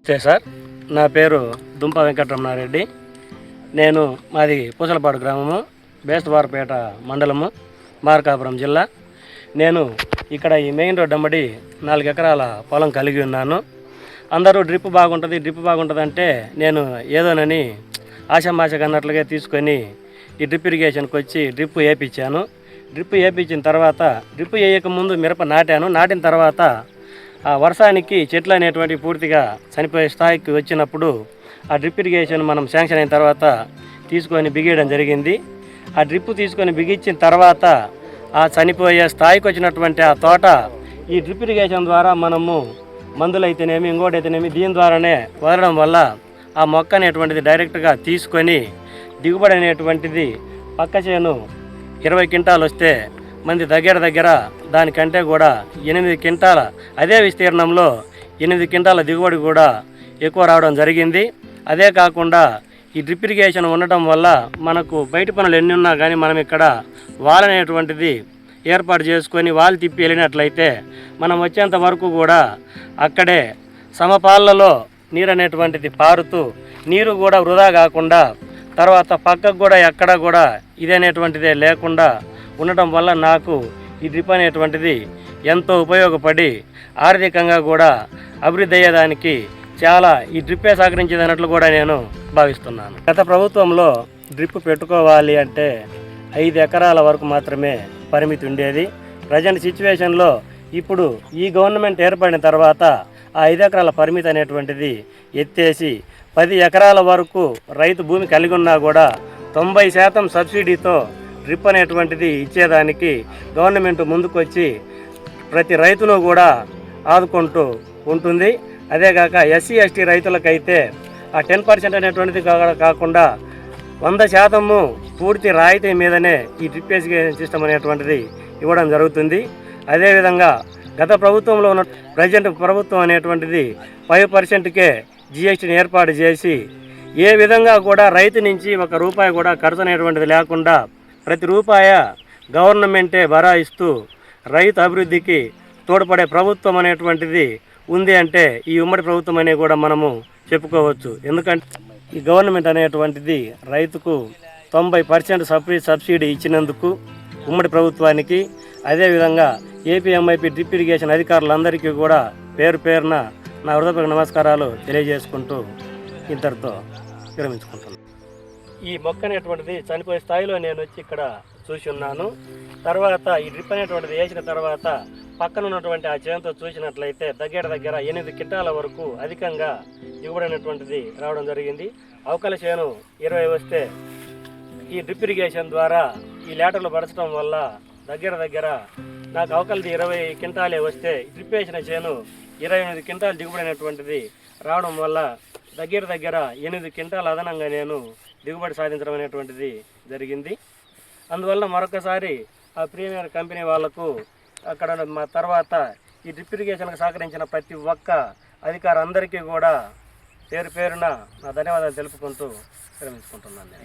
Sir, నా పేరు దుంప వెంకటరమణారెడ్డి. నేను మాది పూసలపాడు గ్రామము, బేస్తవారపేట మండలము, మార్కాపురం జిల్లా. నేను ఇక్కడ ఈ మెయిన్ రోడ్ అమ్మడి 4 ఎకరాల పొలం కలిగి ఉన్నాను. అందరూ డ్రిప్ బాగుంటుంది అంటే నేను ఏదోనని ఆషామాషగా అన్నట్లుగా తీసుకొని ఈ డ్రిప్ ఇరిగేషన్కి వచ్చి డ్రిప్ వేయించాను. డ్రిప్ వేయించిన తర్వాత డ్రిప్ వేయకముందు మిరప నాటిన తర్వాత ఆ వర్షానికి చెట్లు అనేటువంటివి పూర్తిగా చనిపోయే స్థాయికి వచ్చినప్పుడు ఆ డ్రిప్ ఇరిగేషన్ మనం శాంక్షన్ అయిన తర్వాత తీసుకొని బిగియడం జరిగింది. ఆ డ్రిప్ తీసుకొని బిగించిన తర్వాత ఆ చనిపోయే స్థాయికి వచ్చినటువంటి ఆ తోట ఈ డ్రిప్ ఇరిగేషన్ ద్వారా మనము మందులైతేనేమి ఇంకోటైతేనేమి దీని ద్వారానే వదలడం వల్ల ఆ మొక్క అనేటువంటిది డైరెక్ట్గా తీసుకొని దిగుబడి అనేటువంటిది పక్క చేను 20 క్వింటాలు వస్తే మంది దగ్గర దానికంటే కూడా 8 క్వింటాల అదే విస్తీర్ణంలో 8 క్వింటాల దిగుబడి కూడా ఎక్కువ రావడం జరిగింది. అదే కాకుండా ఈ డ్రిప్ ఇరిగేషన్ ఉండటం వల్ల మనకు బయట పనులు ఎన్ని ఉన్నా కానీ మనం ఇక్కడ వాల్ అనేటువంటిది ఏర్పాటు చేసుకొని వాల్ తిప్పి వెళ్ళినట్లయితే మనం వచ్చేంత వరకు కూడా అక్కడే సమపాలలో నీరు అనేటువంటిది పారుతూ నీరు కూడా వృధా కాకుండా తర్వాత పక్కకు కూడా ఎక్కడ కూడా ఇదనేటువంటిదే లేకుండా ఉండటం వల్ల నాకు ఈ డ్రిప్ అనేటువంటిది ఎంతో ఉపయోగపడి ఆర్థికంగా కూడా అభివృద్ధి అయ్యేదానికి చాలా ఈ డ్రిప్పే సహకరించేదన్నట్లు కూడా నేను భావిస్తున్నాను. గత ప్రభుత్వంలో డ్రిప్ పెట్టుకోవాలి అంటే 5 ఎకరాల వరకు మాత్రమే పరిమితి ఉండేది. ప్రజెంట్ సిచ్యువేషన్లో ఇప్పుడు ఈ గవర్నమెంట్ ఏర్పడిన తర్వాత ఆ 5 ఎకరాల పరిమితి అనేటువంటిది ఎత్తేసి 10 ఎకరాల వరకు రైతు భూమి కలిగి ఉన్నా కూడా 90% సబ్సిడీతో డ్రిప్ అనేటువంటిది ఇచ్చేదానికి గవర్నమెంట్ ముందుకొచ్చి ప్రతి రైతును కూడా ఆదుకుంటూ ఉంటుంది. అదేగాక ఎస్సీ ఎస్టీ రైతులకైతే ఆ 10% అనేటువంటిది కాకుండా 100% పూర్తి రాయితీ మీదనే ఈ డ్రిప్ ఇరిగేషన్ సిస్టమ్ అనేటువంటిది ఇవ్వడం జరుగుతుంది. అదేవిధంగా గత ప్రభుత్వంలో ఉన్న ప్రజెంట్ ప్రభుత్వం అనేటువంటిది 5%కే జిఎస్టీని ఏర్పాటు చేసి ఏ విధంగా కూడా రైతు నుంచి 1 రూపాయి కూడా ఖర్చు అనేటువంటిది లేకుండా ప్రతి రూపాయ గవర్నమెంటే భరాయిస్తూ రైతు అభివృద్ధికి తోడ్పడే ప్రభుత్వం అనేటువంటిది ఉంది అంటే ఈ ఉమ్మడి ప్రభుత్వం అనే కూడా మనము చెప్పుకోవచ్చు. ఎందుకంటే ఈ గవర్నమెంట్ అనేటువంటిది రైతుకు 90% సబ్సిడీ ఇచ్చినందుకు ఉమ్మడి ప్రభుత్వానికి, అదేవిధంగా ఏపీఎంఐపీ డ్రిప్ ఇరిగేషన్ అధికారులందరికీ కూడా పేరున నా హృదయపూర్వక నమస్కారాలు తెలియజేసుకుంటూ ఇంతటితో విరమించుకుంటున్నాను. ఈ మొక్క అనేటువంటిది చనిపోయే స్థాయిలో నేను వచ్చి ఇక్కడ చూసి ఉన్నాను. తర్వాత ఈ డ్రిప్ అనేటువంటిది వేసిన తర్వాత పక్కన ఉన్నటువంటి ఆ చేనుతో చూసినట్లయితే దగ్గర 8 క్వింటాల వరకు అధికంగా దిగుబడి అనేటువంటిది రావడం జరిగింది. అవకల చేను 20 వస్తే ఈ డ్రిప్ ఇరిగేషన్ ద్వారా ఈ లేటర్లు పరచడం వల్ల దగ్గర నాకు అవకలది 20 క్వింటాలే వస్తే డ్రిప్ వేసిన చేను 28 క్వింటాలు దిగుబడి అనేటువంటిది రావడం వల్ల దగ్గర 8 క్వింటాలు అదనంగా నేను దిగుబడి సాధించడం అనేటువంటిది జరిగింది. అందువల్ల మరొకసారి ఆ ప్రీమియర్ కంపెనీ వాళ్లకు అక్కడ మా తర్వాత ఈ డ్రిప్ ఇరిగేషన్కి సహకరించిన ప్రతి ఒక్క అధికారులందరికీ కూడా పేరున నా ధన్యవాదాలు తెలుపుకుంటూ విరమించుకుంటున్నాను.